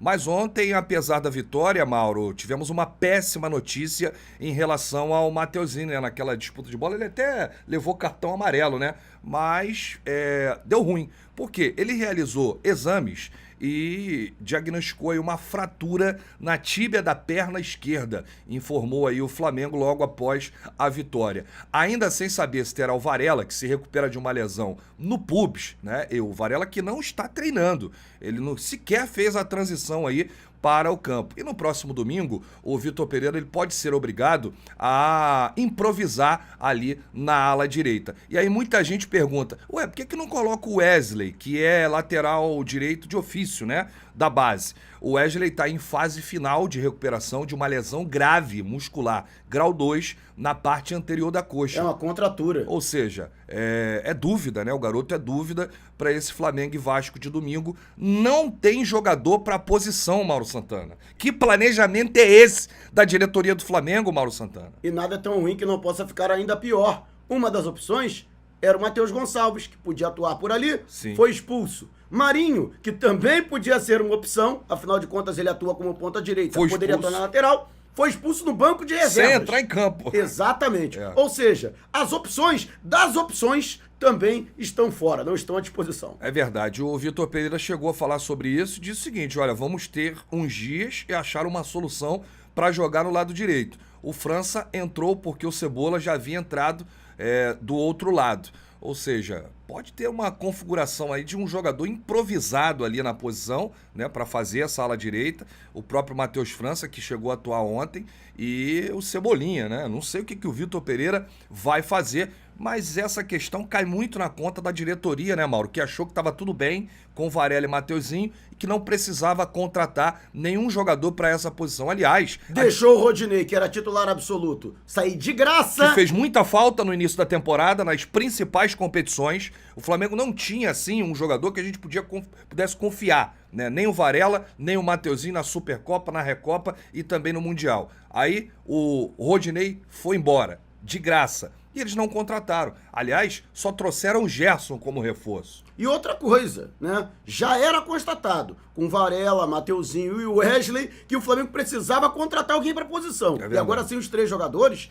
Mas ontem, apesar da vitória, Mauro, tivemos uma péssima notícia em relação ao Mateuzinho, né? Naquela disputa de bola, ele até levou cartão amarelo, né? Mas deu ruim. Por quê? Ele realizou exames e diagnosticou aí uma fratura na tíbia da perna esquerda, informou aí o Flamengo logo após a vitória. Ainda sem saber se terá o Varela, que se recupera de uma lesão no pubis, né? E o Varela que não está treinando, ele não sequer fez a transição aí para o campo. E no próximo domingo, o Vitor Pereira ele pode ser obrigado a improvisar ali na ala direita. E aí muita gente pergunta, ué, por que não coloca o Wesley, que é lateral direito de ofício, né, da base? O Wesley está em fase final de recuperação de uma lesão grave muscular, grau 2, na parte anterior da coxa. É uma contratura. Ou seja, é dúvida, né? O garoto é dúvida para esse Flamengo e Vasco de domingo. Não tem jogador para a posição, Mauro Santana. Que planejamento é esse da diretoria do Flamengo, Mauro Santana? E nada é tão ruim que não possa ficar ainda pior. Uma das opções era o Matheus Gonçalves, que podia atuar por ali, Sim. Foi expulso. Marinho, que também podia ser uma opção, afinal de contas ele atua como ponta direita, Foi poderia expulso. atuar na lateral, foi expulso no banco de reservas. Sem entrar em campo. Exatamente. Ou seja, as opções das opções também estão fora, não estão à disposição. É verdade. O Vitor Pereira chegou a falar sobre isso e disse o seguinte, olha, vamos ter uns dias e achar uma solução para jogar no lado direito. O França entrou porque o Cebola já havia entrado do outro lado. Ou seja, pode ter uma configuração aí de um jogador improvisado ali na posição, né, para fazer essa ala direita. O próprio Matheus França, que chegou a atuar ontem, e o Cebolinha, né? Não sei o que o Vitor Pereira vai fazer, mas essa questão cai muito na conta da diretoria, né, Mauro? Que achou que estava tudo bem com Varela e Mateuzinho e que não precisava contratar nenhum jogador para essa posição. Aliás, deixou o Rodinei, que era titular absoluto, sair de graça. que fez muita falta no início da temporada, nas principais competições. O Flamengo não tinha, assim, um jogador que a gente pudesse confiar, né? Nem o Varela, nem o Mateuzinho na Supercopa, na Recopa e também no Mundial. Aí o Rodinei foi embora, de graça. E eles não contrataram. Aliás, só trouxeram o Gerson como reforço. E outra coisa, né? Já era constatado com Varela, Mateuzinho e Wesley que o Flamengo precisava contratar alguém para a posição. E agora sim os 3 jogadores.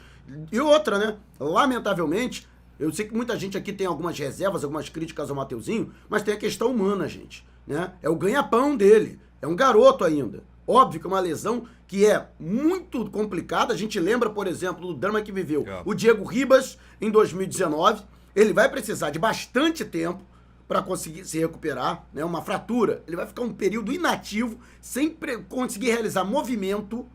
E outra, né? Lamentavelmente, eu sei que muita gente aqui tem algumas reservas, algumas críticas ao Mateuzinho, mas tem a questão humana, gente, né? É o ganha-pão dele. É um garoto ainda. Óbvio que é uma lesão que é muito complicada. A gente lembra, por exemplo, do drama que viveu o Diego Ribas em 2019. Ele vai precisar de bastante tempo para conseguir se recuperar, né? Uma fratura. Ele vai ficar um período inativo, sem conseguir realizar movimento,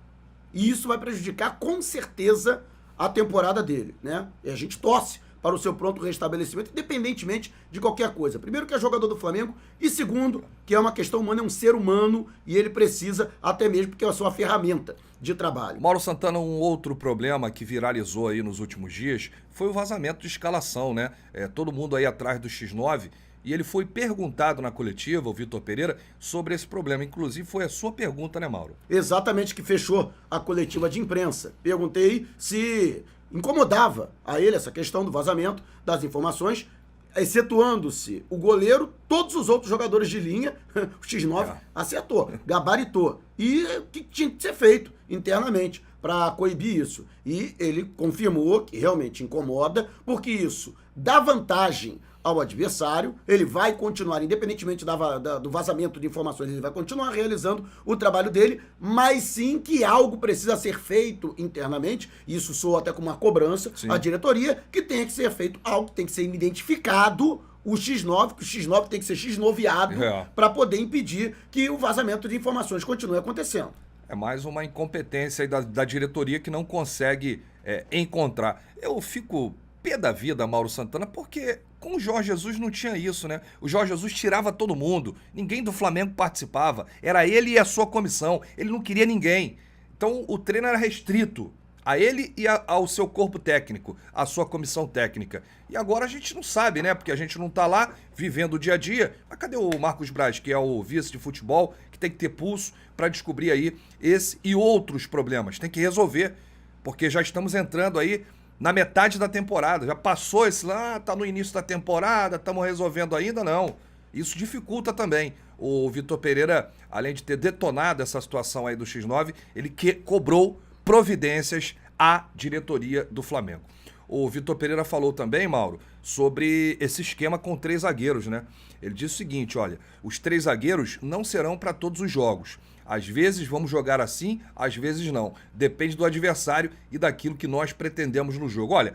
e isso vai prejudicar com certeza a temporada dele, né? E a gente torce para o seu pronto restabelecimento, independentemente de qualquer coisa. Primeiro, que é jogador do Flamengo, e segundo, que é uma questão humana, é um ser humano, e ele precisa, até mesmo porque é a sua ferramenta de trabalho. Mauro Santana, um outro problema que viralizou aí nos últimos dias foi o vazamento de escalação, né? Todo mundo aí atrás do X9, e ele foi perguntado na coletiva, o Vitor Pereira, sobre esse problema. Inclusive, foi a sua pergunta, né, Mauro? Exatamente, que fechou a coletiva de imprensa. Perguntei se incomodava a ele essa questão do vazamento das informações, excetuando-se o goleiro, todos os outros jogadores de linha, o X9 acertou, gabaritou. E o que tinha que ser feito internamente para coibir isso. E ele confirmou que realmente incomoda, porque isso dá vantagem ao adversário, ele vai continuar, independentemente do vazamento de informações, ele vai continuar realizando o trabalho dele, mas sim que algo precisa ser feito internamente, isso soa até como uma cobrança à diretoria, que tem que ser feito algo, tem que ser identificado o X9, que o X9 tem que ser X9ado para poder impedir que o vazamento de informações continue acontecendo. É mais uma incompetência aí da diretoria que não consegue encontrar. Eu fico pé da vida, Mauro Santana, porque com o Jorge Jesus não tinha isso, né? O Jorge Jesus tirava todo mundo, ninguém do Flamengo participava, era ele e a sua comissão, ele não queria ninguém. Então o treino era restrito a ele e ao seu corpo técnico, à sua comissão técnica. E agora a gente não sabe, né? Porque a gente não tá lá vivendo o dia a dia. Mas cadê o Marcos Braz, que é o vice de futebol, que tem que ter pulso para descobrir aí esse e outros problemas? Tem que resolver, porque já estamos entrando aí na metade da temporada. Já passou esse lá, tá no início da temporada, estamos resolvendo ainda, não. Isso dificulta também. O Vitor Pereira, além de ter detonado essa situação aí do X9, ele cobrou providências à diretoria do Flamengo. O Vitor Pereira falou também, Mauro, sobre esse esquema com 3 zagueiros, né? Ele disse o seguinte, olha, os 3 zagueiros não serão para todos os jogos. Às vezes vamos jogar assim, às vezes não. Depende do adversário e daquilo que nós pretendemos no jogo. Olha,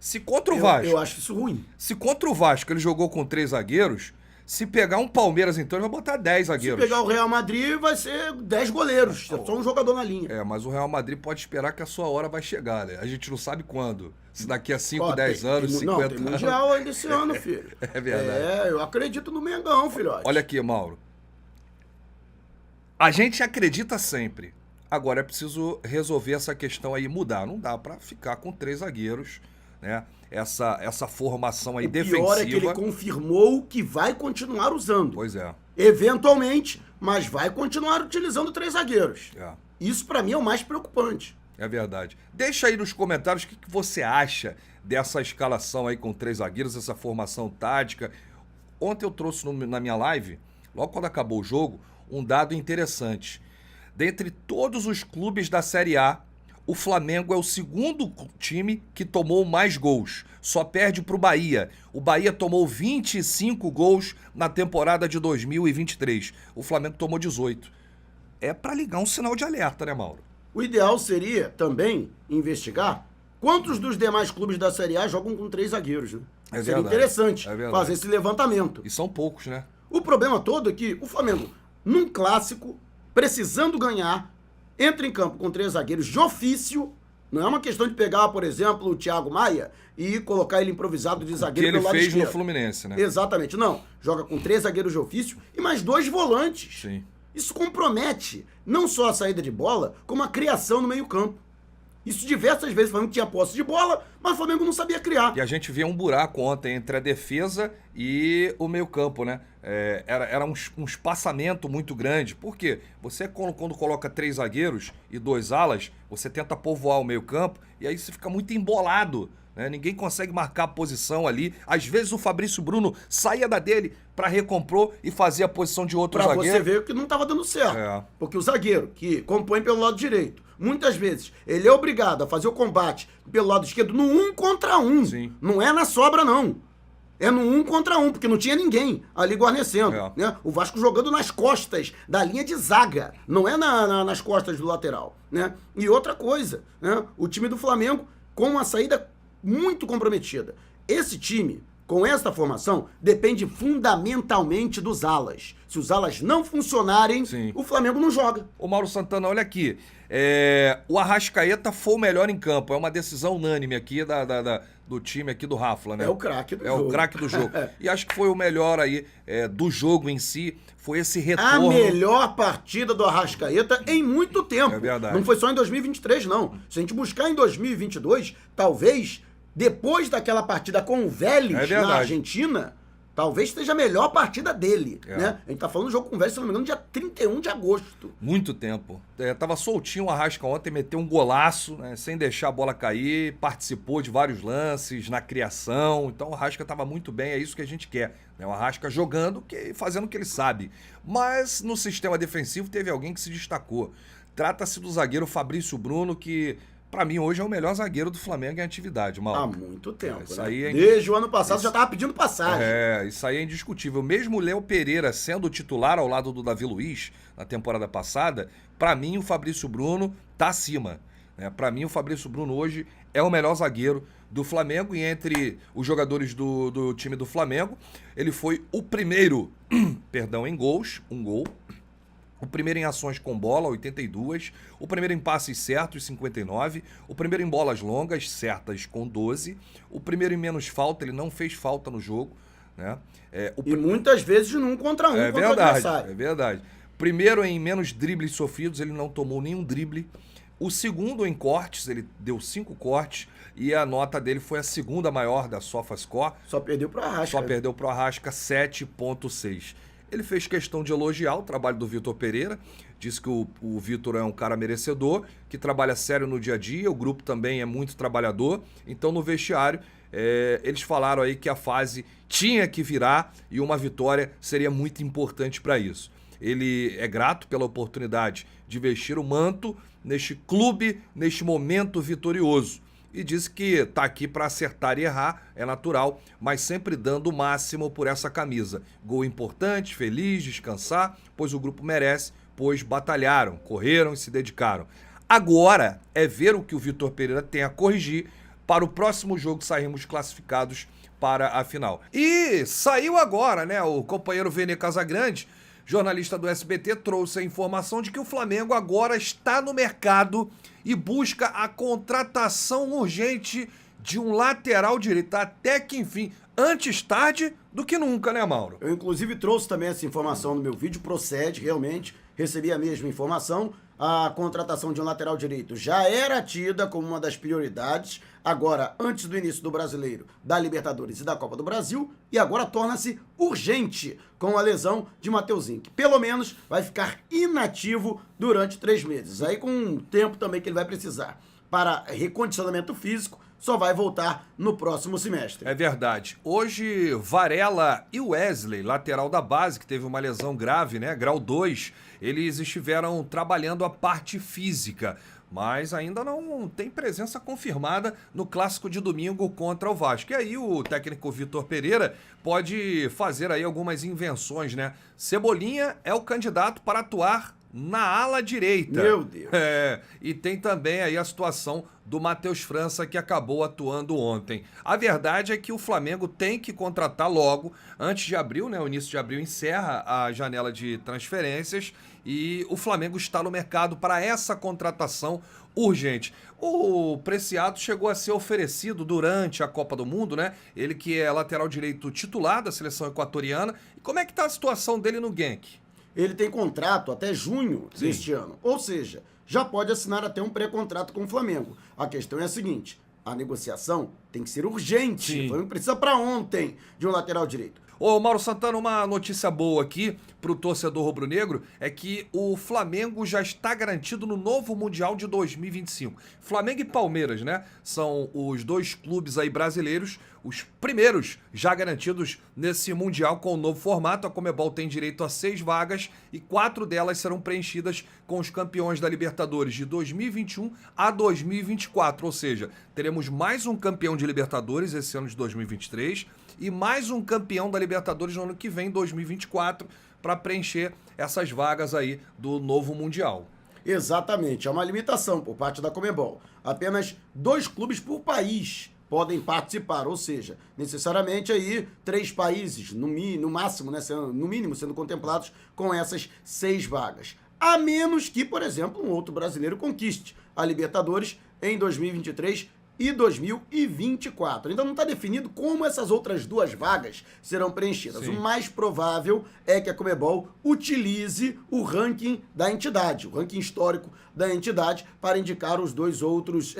se contra o Vasco... Eu acho isso ruim. Se contra o Vasco ele jogou com 3 zagueiros, se pegar um Palmeiras então ele vai botar 10 zagueiros. Se pegar o Real Madrid vai ser 10 goleiros, só um jogador na linha. Mas o Real Madrid pode esperar que a sua hora vai chegar, né? A gente não sabe quando. Se daqui a 5, 10 anos, 50 anos... Não, tem Mundial ainda esse ano, filho. É verdade. Eu acredito no Mengão, filhote. Olha aqui, Mauro. A gente acredita sempre. Agora é preciso resolver essa questão aí, mudar. Não dá pra ficar com 3 zagueiros, né? Essa formação aí defensiva. O pior é que ele confirmou que vai continuar usando. Pois é. Eventualmente, mas vai continuar utilizando 3 zagueiros. Isso pra mim é o mais preocupante. É verdade. Deixa aí nos comentários o que você acha dessa escalação aí com 3 zagueiros, essa formação tática. Ontem eu trouxe na minha live, logo quando acabou o jogo, um dado interessante. Dentre todos os clubes da Série A, o Flamengo é o segundo time que tomou mais gols. Só perde para o Bahia. O Bahia tomou 25 gols na temporada de 2023. O Flamengo tomou 18. É para ligar um sinal de alerta, né, Mauro? O ideal seria também investigar quantos dos demais clubes da Série A jogam com 3 zagueiros, né? Seria interessante fazer esse levantamento. E são poucos, né? O problema todo é que o Flamengo, num clássico, precisando ganhar, entra em campo com 3 zagueiros de ofício. Não é uma questão de pegar, por exemplo, o Thiago Maia e colocar ele improvisado de zagueiro pelo lado esquerdo. Que ele fez no Fluminense, né? Exatamente. Não. Joga com 3 zagueiros de ofício e mais 2 volantes. Sim. Isso compromete não só a saída de bola, como a criação no meio-campo. Isso diversas vezes o Flamengo tinha posse de bola, mas o Flamengo não sabia criar. E a gente vê um buraco ontem entre a defesa e o meio-campo, né? Era um espaçamento muito grande. Por quê? Você, quando coloca 3 zagueiros e 2 alas, você tenta povoar o meio-campo e aí você fica muito embolado, né? Ninguém consegue marcar a posição ali. Às vezes o Fabrício Bruno saía da dele para recompor e fazer a posição de outro zagueiro. Pra você ver que não estava dando certo. Porque o zagueiro, que compõe pelo lado direito, muitas vezes ele é obrigado a fazer o combate pelo lado esquerdo no 1 contra 1. Sim. Não é na sobra, não. É no 1 contra 1, porque não tinha ninguém ali guarnecendo. Né? O Vasco jogando nas costas da linha de zaga, não é nas costas do lateral. Né? E outra coisa, né? O time do Flamengo com uma saída muito comprometida. Esse time, com essa formação, depende fundamentalmente dos alas. Se os alas não funcionarem, o Flamengo não joga. Ô Mauro Santana, olha aqui. O Arrascaeta foi o melhor em campo. É uma decisão unânime aqui do time aqui do Rafla, né? É o craque do jogo. É o craque do jogo. E acho que foi o melhor aí do jogo em si. Foi esse retorno. A melhor partida do Arrascaeta em muito tempo. É verdade. Não foi só em 2023, não. Se a gente buscar em 2022, talvez, depois daquela partida com o Vélez na Argentina, talvez seja a melhor partida dele. Né? A gente tá falando do jogo com o Vélez, se não me engano, dia 31 de agosto. Muito tempo. Tava soltinho o Arrasca ontem, meteu um golaço, né, sem deixar a bola cair, participou de vários lances na criação. Então o Arrasca tava muito bem, é isso que a gente quer. Né? O Arrasca jogando, fazendo o que ele sabe. Mas no sistema defensivo teve alguém que se destacou. Trata-se do zagueiro Fabrício Bruno, que pra mim hoje é o melhor zagueiro do Flamengo em atividade, Mauro. Há muito tempo, isso né? aí Desde o ano passado já tava pedindo passagem. Isso aí é indiscutível. Mesmo o Léo Pereira sendo titular ao lado do Davi Luiz na temporada passada, pra mim o Fabrício Bruno tá acima. Né? Pra mim o Fabrício Bruno hoje é o melhor zagueiro do Flamengo e entre os jogadores do time do Flamengo, ele foi o primeiro, em gols, um gol. O primeiro em ações com bola, 82. O primeiro em passes certos, 59. O primeiro em bolas longas, certas, com 12. O primeiro em menos falta, ele não fez falta no jogo. Né? E muitas vezes no 1 contra 1 contra o adversário. É verdade. Primeiro em menos dribles sofridos, ele não tomou nenhum drible. O segundo em cortes, ele deu 5 cortes. E a nota dele foi a segunda maior da SofaScore. Só perdeu pro Arrasca. Só perdeu pro Arrasca, 7,6. Ele fez questão de elogiar o trabalho do Vitor Pereira. Disse que o Vitor é um cara merecedor, que trabalha sério no dia a dia, o grupo também é muito trabalhador. Então, no vestiário, eles falaram aí que a fase tinha que virar e uma vitória seria muito importante para isso. Ele é grato pela oportunidade de vestir o manto neste clube, neste momento vitorioso. E disse que está aqui para acertar e errar, é natural, mas sempre dando o máximo por essa camisa. Gol importante, feliz, descansar, pois o grupo merece, pois batalharam, correram e se dedicaram. Agora é ver o que o Vitor Pereira tem a corrigir para o próximo jogo sairmos classificados para a final. E saiu agora, né, o companheiro Vene Casagrande, jornalista do SBT, trouxe a informação de que o Flamengo agora está no mercado e busca a contratação urgente de um lateral direito, até que enfim, antes tarde do que nunca, né, Mauro? Eu inclusive trouxe também essa informação no meu vídeo, procede realmente, recebi a mesma informação. A contratação de um lateral direito já era tida como uma das prioridades, agora antes do início do Brasileiro, da Libertadores e da Copa do Brasil, e agora torna-se urgente com a lesão de Mateuzinho, que pelo menos vai ficar inativo durante 3 meses. Aí com um tempo também que ele vai precisar para recondicionamento físico, só vai voltar no próximo semestre. É verdade. Hoje, Varela e Wesley, lateral da base, que teve uma lesão grave, né, grau 2, eles estiveram trabalhando a parte física, mas ainda não tem presença confirmada no clássico de domingo contra o Vasco. E aí o técnico Vitor Pereira pode fazer aí algumas invenções, né? Cebolinha é o candidato para atuar na ala direita. Meu Deus. E tem também aí a situação do Matheus França, que acabou atuando ontem. A verdade é que o Flamengo tem que contratar logo, antes de abril, né? O início de abril encerra a janela de transferências e o Flamengo está no mercado para essa contratação urgente. O Preciado chegou a ser oferecido durante a Copa do Mundo, né? Ele que é lateral direito titular da seleção equatoriana. E como é que tá a situação dele no Genk? Ele tem contrato até junho deste ano. Ou seja, já pode assinar até um pré-contrato com o Flamengo. A questão é a seguinte, a negociação tem que ser urgente. Sim. O Flamengo precisa para ontem de um lateral direito. Ô, Mauro Santana, uma notícia boa aqui pro torcedor rubro-negro é que o Flamengo já está garantido no novo Mundial de 2025. Flamengo e Palmeiras, né? São os dois clubes aí brasileiros, os primeiros já garantidos nesse Mundial com o novo formato. A Conmebol tem direito a 6 vagas e 4 delas serão preenchidas com os campeões da Libertadores de 2021 a 2024. Ou seja, teremos mais um campeão de Libertadores esse ano de 2023 e mais um campeão da Libertadores no ano que vem, 2024, para preencher essas vagas aí do novo Mundial. Exatamente, é uma limitação por parte da Conmebol. Apenas 2 clubes por país podem participar, ou seja, necessariamente aí 3 países, no máximo, né, no mínimo, sendo contemplados com essas 6 vagas. A menos que, por exemplo, um outro brasileiro conquiste a Libertadores em 2023 e 2024. Ainda não está definido como essas outras 2 vagas serão preenchidas. Sim. O mais provável é que a Conmebol utilize o ranking da entidade, o ranking histórico da entidade, para indicar os 2 outros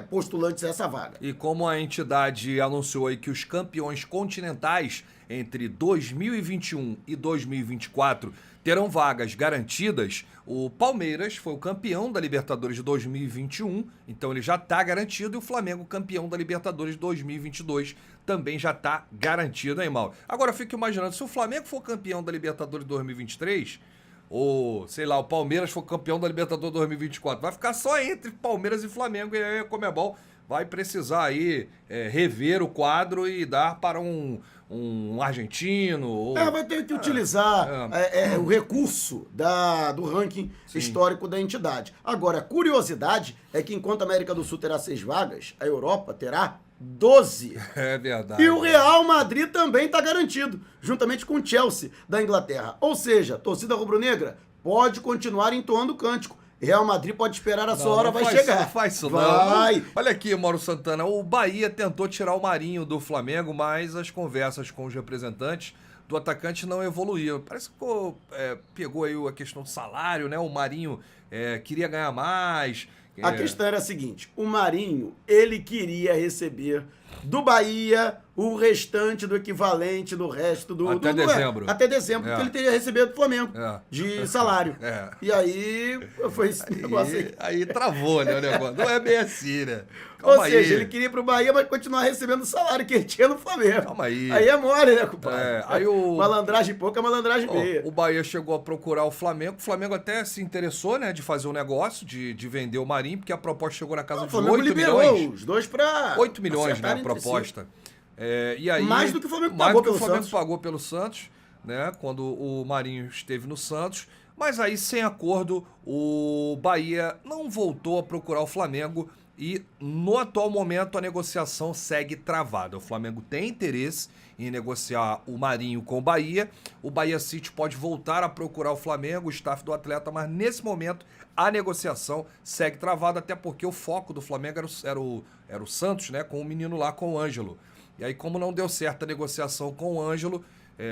postulantes a essa vaga. E como a entidade anunciou aí que os campeões continentais entre 2021 e 2024 terão vagas garantidas, o Palmeiras foi o campeão da Libertadores de 2021, então ele já está garantido, e o Flamengo, campeão da Libertadores de 2022, também já está garantido, hein, Mauro? Agora eu fico imaginando, se o Flamengo for campeão da Libertadores de 2023, ou, sei lá, o Palmeiras for campeão da Libertadores de 2024, vai ficar só entre Palmeiras e Flamengo, e aí a Conmebol vai precisar aí rever o quadro e dar para um argentino. Ou... vai ter que utilizar o recurso do ranking histórico da entidade. Agora, a curiosidade é que enquanto a América do Sul terá 6 vagas, a Europa terá 12. É verdade. E o Real Madrid também está garantido, juntamente com o Chelsea da Inglaterra. Ou seja, a torcida rubro-negra pode continuar entoando o cântico. Real Madrid pode esperar a sua hora, vai chegar. Não faz isso, vai. Não. Olha aqui, Mauro Santana, o Bahia tentou tirar o Marinho do Flamengo, mas as conversas com os representantes do atacante não evoluíram. Parece que pegou aí a questão do salário, né? O Marinho queria ganhar mais. A questão era a seguinte, o Marinho, ele queria receber do Bahia o restante do equivalente do resto do... Até dezembro. Até dezembro, que ele teria recebido do Flamengo de salário. É. E aí foi esse negócio aí. Aí travou, né, o negócio. Não é bem assim, né? Ou seja, ele queria ir pro Bahia, mas continuar recebendo o salário que ele tinha no Flamengo. Calma aí. Aí é mole, né, compadre? Aí Malandragem pouca, malandragem meia. O Bahia chegou a procurar o Flamengo. O Flamengo até se interessou, né, de fazer um negócio, de vender o Marinho, porque a proposta chegou na casa de 8 milhões. Os dois pra 8 milhões, né, a proposta. E aí, mais do que o Flamengo pagou pelo Santos, né, quando o Marinho esteve no Santos. Mas aí, sem acordo, o Bahia não voltou a procurar o Flamengo e, no atual momento, a negociação segue travada. O Flamengo tem interesse em negociar o Marinho com o Bahia. O Bahia City pode voltar a procurar o Flamengo, o staff do atleta, mas nesse momento a negociação segue travada, até porque o foco do Flamengo era o Santos, né, com o menino lá, com o Ângelo. E aí, como não deu certo a negociação com o Ângelo,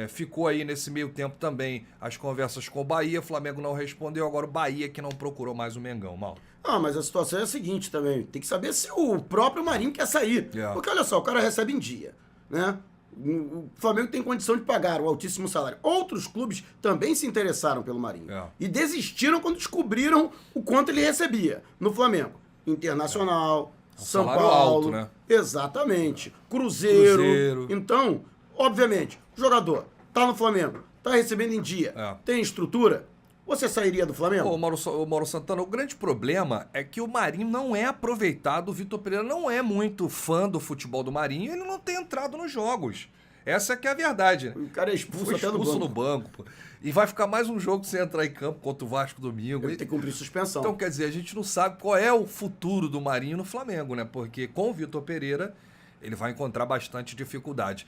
ficou aí nesse meio tempo também as conversas com o Bahia, o Flamengo não respondeu, agora o Bahia que não procurou mais o Mengão, Mauro. Mas a situação é a seguinte também, tem que saber se o próprio Marinho quer sair. Porque olha só, o cara recebe em dia, né? O Flamengo tem condição de pagar o altíssimo salário. Outros clubes também se interessaram pelo Marinho. E desistiram quando descobriram o quanto ele recebia no Flamengo. Internacional, São Paulo. Alto, né? Exatamente. Cruzeiro. Então, obviamente, o jogador tá no Flamengo, tá recebendo em dia, tem estrutura, você sairia do Flamengo? Ô, Mauro Santana, o grande problema é que o Marinho não é aproveitado, o Vitor Pereira não é muito fã do futebol do Marinho, ele não tem entrado nos jogos. Essa que é a verdade. O cara é expulso até no banco. Pô. E vai ficar mais um jogo sem entrar em campo contra o Vasco domingo. Ele tem que cumprir suspensão. Então, quer dizer, a gente não sabe qual é o futuro do Marinho no Flamengo, né? Porque com o Vitor Pereira ele vai encontrar bastante dificuldade.